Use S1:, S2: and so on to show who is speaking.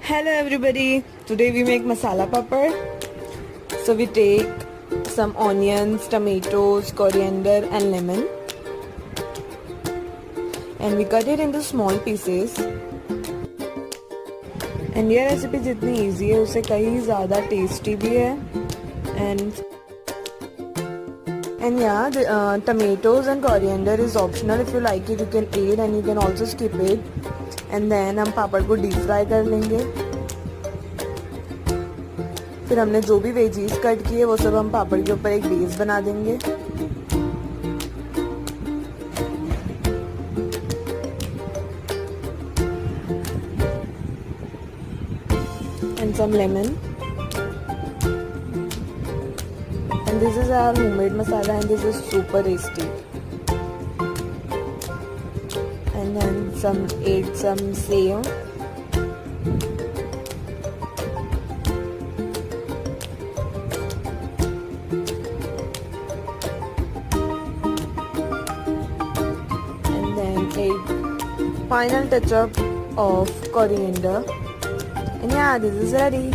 S1: Hello everybody, today we make masala papad. So we take some onions, tomatoes, coriander and lemon and we cut it into small pieces. And ये recipe जितनी easy है उससे कहीं ज़्यादा tasty भी है. And yeah, the tomatoes and coriander is optional. If you like it, you can add and you can also skip it. And then हम पापड़ को डीप फ्राई कर लेंगे. फिर हमने जो भी वेजीज कट किए वो सब हम पापड़ के ऊपर एक बेस बना देंगे. And some lemon. And this is our homemade masala and this is super tasty. And then add some sev. And then add final touch up of coriander. And yeah, this is ready.